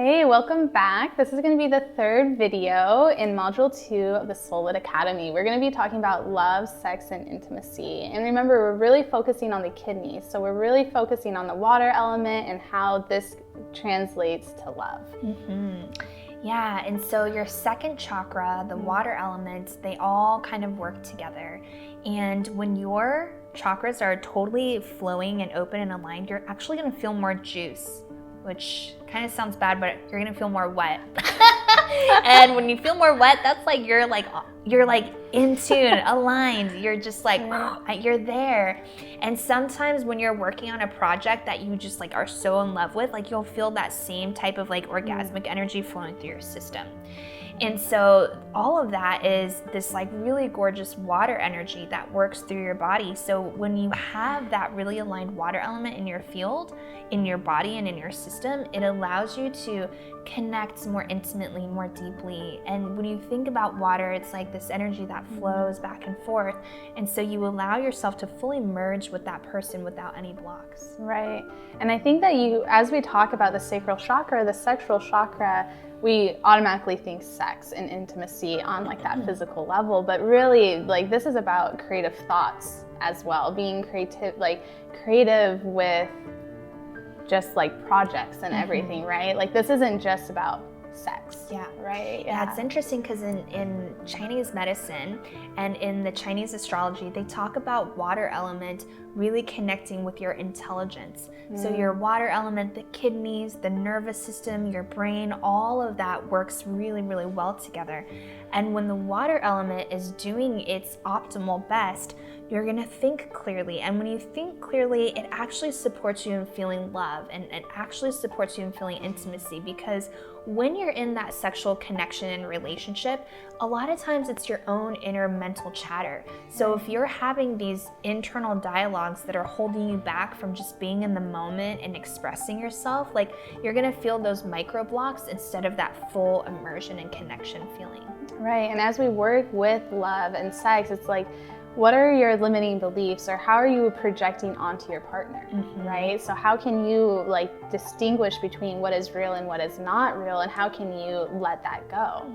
Hey, welcome back. This is going to be the third video in Module 2 of the Soulit Academy. We're going to be talking about love, sex, and intimacy. And remember, we're really focusing on the kidneys. So we're really focusing on the water element and how this translates to love. Yeah, and so your second chakra, the water element, they all kind of work together. And when your chakras are totally flowing and open and aligned, you're actually going to feel more juice, which kind of sounds bad, but you're going to feel more wet. And when you feel more wet, that's like you're like in tune, aligned. You're just like, you're there. And sometimes when you're working on a project that you just like are so in love with, like you'll feel that same type of like orgasmic energy flowing through your system. And so all of that is this like really gorgeous water energy that works through your body. So when you have that really aligned water element in your field, in your body and in your system, it allows you to connect more intimately, more deeply. And when you think about water, it's like this energy that flows back and forth. And so you allow yourself to fully merge with that person without any blocks. Right. And I think that as we talk about the sacral chakra, the sexual chakra, we automatically think sex and intimacy on like that physical level, but really like this is about creative thoughts as well, being creative with just like projects and everything, right? Like this isn't just about sex. Yeah. Right? Yeah, it's interesting because in Chinese medicine and in the Chinese astrology, they talk about water element really connecting with your intelligence. So your water element, the kidneys, the nervous system, your brain, all of that works really, really well together. And when the water element is doing its optimal best, you're gonna think clearly. And when you think clearly, it actually supports you in feeling love, and it actually supports you in feeling intimacy, because when you're in that sexual connection and relationship, a lot of times it's your own inner mental chatter. So if you're having these internal dialogues that are holding you back from just being in the moment and expressing yourself, like you're gonna feel those micro blocks instead of that full immersion and connection feeling. Right. And as we work with love and sex, it's like, what are your limiting beliefs, or how are you projecting onto your partner, right? So how can you like distinguish between what is real and what is not real, and how can you let that go?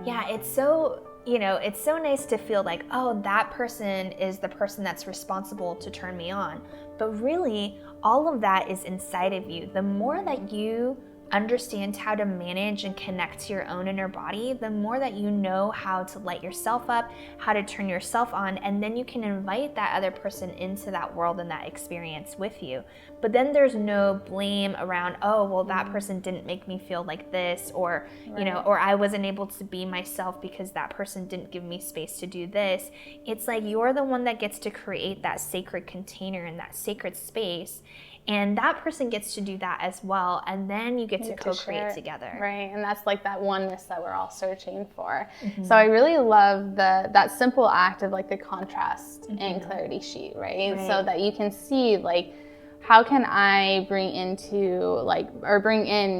Yeah, it's so, it's so nice to feel like, oh, that person is the person that's responsible to turn me on. But really, all of that is inside of you. The more that you understand how to manage and connect to your own inner body, the more that you know how to light yourself up, how to turn yourself on, and then you can invite that other person into that world and that experience with you. But then there's no blame around, oh, well, that person didn't make me feel like this, or, or I wasn't able to be myself because that person didn't give me space to do this. It's like you're the one that gets to create that sacred container and that sacred space. And that person gets to do that as well, and then you get to co-create together. Right, and that's like that oneness that we're all searching for. So I really love that simple act of like the contrast and clarity sheet, right? So that you can see like, how can I bring in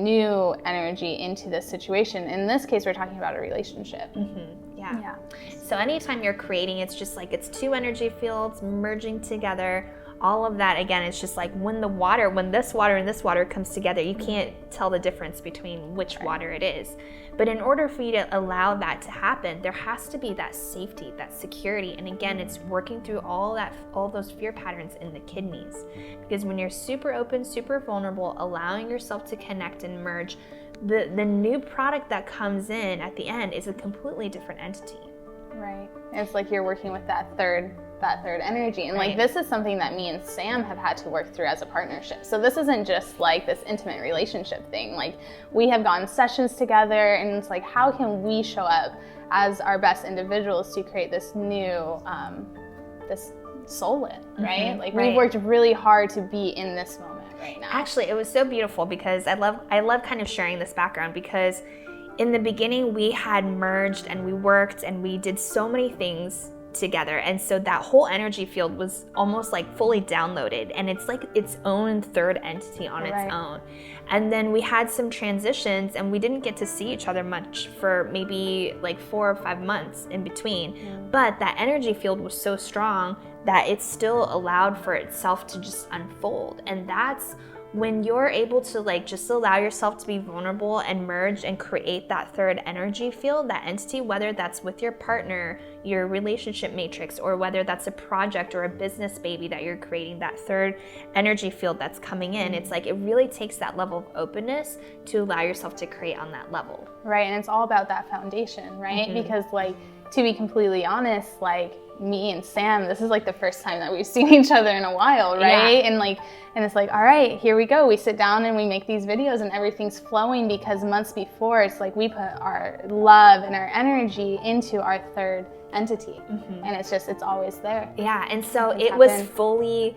new energy into this situation? In this case, we're talking about a relationship. Yeah. So anytime you're creating, it's just like it's two energy fields merging together. All of that, again, it's just like when this water and this water comes together, you can't tell the difference between which water it is. But in order for you to allow that to happen, there has to be that safety, that security. And again, it's working through all those fear patterns in the kidneys. Because when you're super open, super vulnerable, allowing yourself to connect and merge, the new product that comes in at the end is a completely different entity. Right. It's like you're working with that third energy. And like this is something that me and Sam have had to work through as a partnership. So this isn't just like this intimate relationship thing. Like we have gone sessions together, and it's like, how can we show up as our best individuals to create this new this Soulit, right? Like we've worked really hard to be in this moment right now. Actually, it was so beautiful because I love kind of sharing this background, because in the beginning we had merged and we worked and we did so many things together, and so that whole energy field was almost like fully downloaded, and it's like its own third entity on its own. And then we had some transitions, and we didn't get to see each other much for maybe like 4 or 5 months in between. But that energy field was so strong that it still allowed for itself to just unfold. And that's when you're able to like just allow yourself to be vulnerable and merge and create that third energy field, that entity, whether that's with your partner, your relationship matrix, or whether that's a project or a business baby that you're creating, that third energy field that's coming in, it's like it really takes that level of openness to allow yourself to create on that level. Right, and it's all about that foundation, right? Because like, to be completely honest, like me and Sam, this is like the first time that we've seen each other in a while, right? Yeah. And it's like, all right, here we go. We sit down and we make these videos and everything's flowing, because months before, it's like we put our love and our energy into our third entity. And it's always there. Yeah, and so it was fully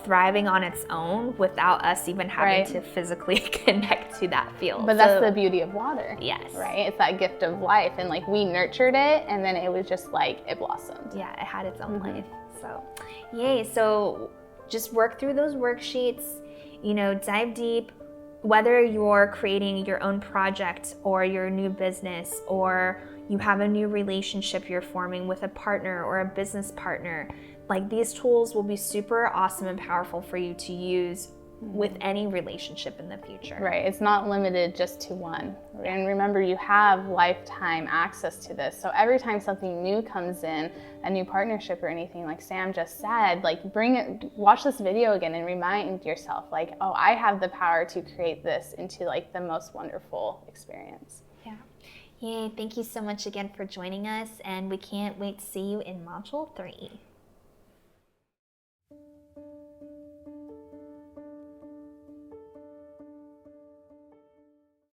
thriving on its own without us even having to physically connect to that field. But that's the beauty of water. Yes. Right? It's that gift of life. And like we nurtured it, and then it was just like, it blossomed. Yeah, it had its own life. So, yay. So just work through those worksheets, you know, dive deep. Whether you're creating your own project or your new business, or you have a new relationship you're forming with a partner or a business partner, like these tools will be super awesome and powerful for you to use with any relationship in the future. Right, it's not limited just to one. And remember, you have lifetime access to this. So every time something new comes in, a new partnership or anything, like Sam just said, like watch this video again and remind yourself, like, oh, I have the power to create this into like the most wonderful experience. Yeah. Yay, thank you so much again for joining us, and we can't wait to see you in Module 3.